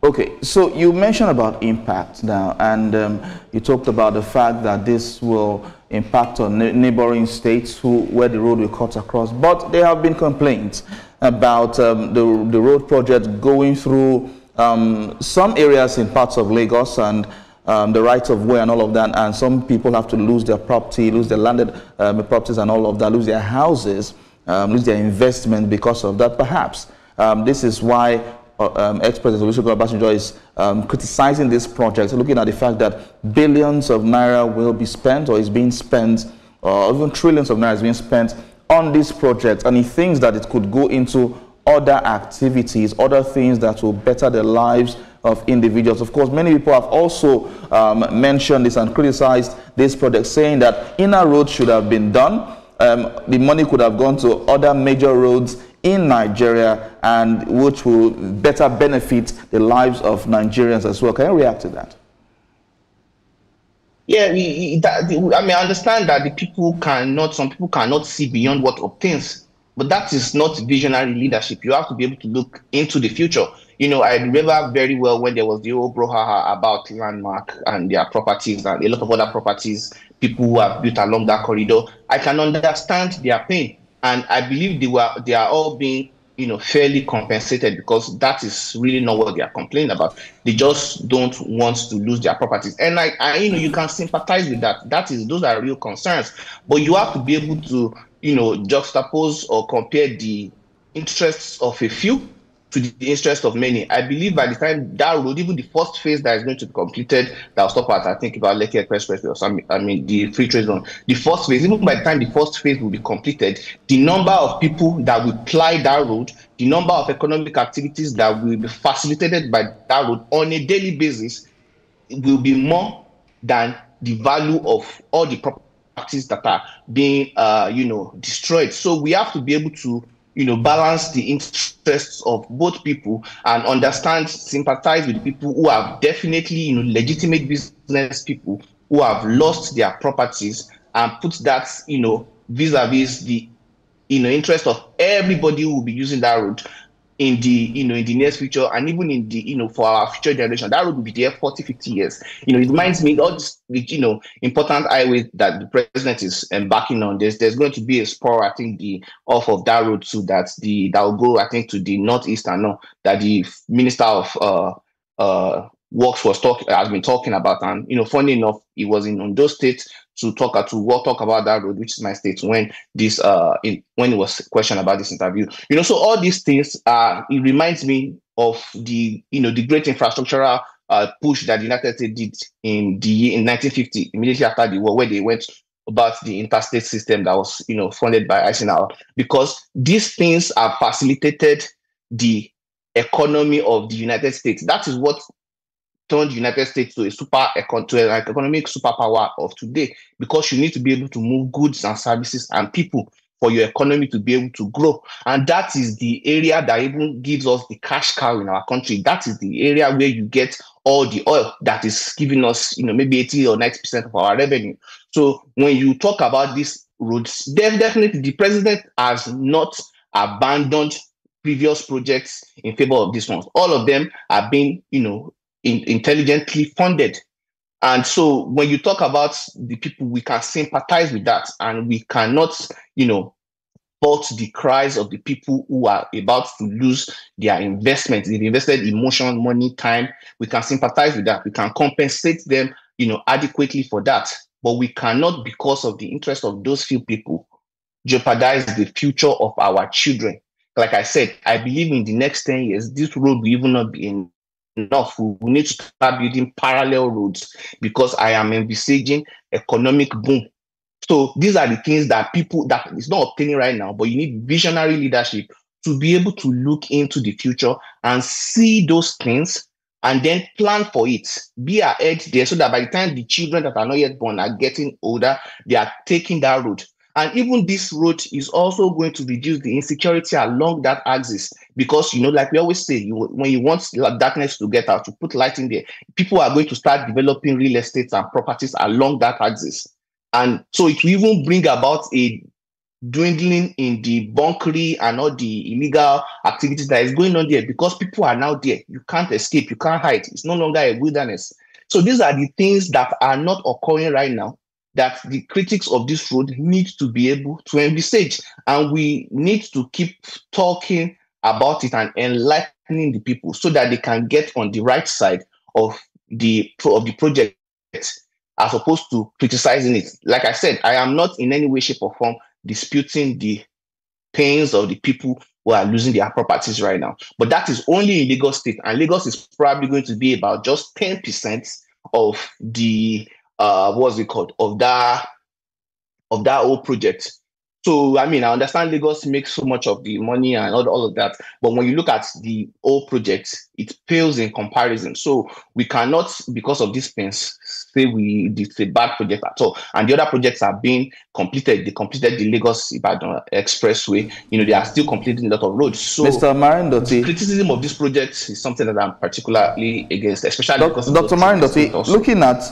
Okay, so you mentioned about impact now, and you talked about the fact that this will impact on neighboring states where the road will cut across. But there have been complaints about the road project going through some areas in parts of Lagos, and the rights of way and all of that, and some people have to lose their property, lose their landed properties and all of that, lose their houses, lose their investment because of that. Perhaps this is why ex-President Olusegun Obasanjo is criticizing this project, looking at the fact that billions of naira will be spent, or is being spent, or even trillions of naira is being spent on this project, and he thinks that it could go into other activities, other things that will better the lives of individuals. Of course, many people have also mentioned this and criticized this project, saying that inner roads should have been done. The money could have gone to other major roads in Nigeria, and which will better benefit the lives of Nigerians as well. Can you react to that? Yeah, I understand that some people cannot see beyond what obtains, but that is not visionary leadership. You have to be able to look into the future. I remember very well when there was the old brouhaha about Landmark and their properties and a lot of other properties, people who have built along that corridor. I can understand their pain, and I believe they are all being fairly compensated, because that is really not what they are complaining about. They just don't want to lose their properties, and you can sympathize with that. Those are real concerns, but you have to be able to juxtapose or compare the interests of a few to the interest of many. I believe by the time that road, even the first phase that is going to be completed, that will stop at, I think, about Lekki Expressway or something, the free trade zone. The first phase, even by the time the first phase will be completed, the number of people that will ply that road, the number of economic activities that will be facilitated by that road on a daily basis will be more than the value of all the properties that are being, destroyed. So we have to be able to balance the interests of both people and understand, sympathize with people who have definitely, legitimate business people who have lost their properties, and put that, vis-a-vis the, interest of everybody who will be using that road in the, in the near future, and even in the, for our future generation. That road will be there 40, 50 years. It reminds me all this, important highways that the president is embarking on. There's going to be a spur, I think, off of that road too, that will go, I think, to the northeast, and know that the Minister of Works has been talking about. And funny enough, he was in Ondo State to talk about that road, which is my state, when when it was questioned about this interview. So all these things it reminds me of the the great infrastructural push that the United States did in 1950, immediately after the war, where they went about the interstate system that was funded by Eisenhower, because these things have facilitated the economy of the United States. That is what turned the United States to an economic superpower of today, because you need to be able to move goods and services and people for your economy to be able to grow. And that is the area that even gives us the cash cow in our country. That is the area where you get all the oil that is giving us, maybe 80 or 90% of our revenue. So when you talk about these roads, definitely the president has not abandoned previous projects in favor of this one. All of them are being, intelligently funded. And so when you talk about the people, we can sympathize with that, and we cannot, fault the cries of the people who are about to lose their investment. They've invested emotion, money, time. We can sympathize with that. We can compensate them, adequately for that. But we cannot, because of the interest of those few people, jeopardize the future of our children. Like I said, I believe in the next 10 years, this road will even not be enough. We need to start building parallel roads, because I am envisaging economic boom. So these are the things that is not obtaining right now, but you need visionary leadership to be able to look into the future and see those things and then plan for it. Be ahead there, so that by the time the children that are not yet born are getting older, they are taking that road. And even this road is also going to reduce the insecurity along that axis, because, like we always say, when you want darkness to get out, you put light in there. People are going to start developing real estate and properties along that axis. And so it will even bring about a dwindling in the bunkery and all the illegal activities that is going on there, because people are now there. You can't escape, you can't hide. It's no longer a wilderness. So these are the things that are not occurring right now that the critics of this road need to be able to envisage. And we need to keep talking about it and enlightening the people so that they can get on the right side of the project, as opposed to criticizing it. Like I said, I am not in any way, shape, or form disputing the pains of the people who are losing their properties right now. But that is only in Lagos State, and Lagos is probably going to be about just 10% of the what's it called, of that whole project. So I mean, I understand Lagos makes so much of the money and all of that, but when you look at the whole project, it pales in comparison. So we cannot, because of this pains, say it's a bad project at all. And the other projects are being completed. They completed the Lagos-Ibadan Expressway. You know, they are still completing a lot of roads. So Mr. Marindo, the criticism of this project is something that I'm particularly against, especially because Dr. Marindo, looking at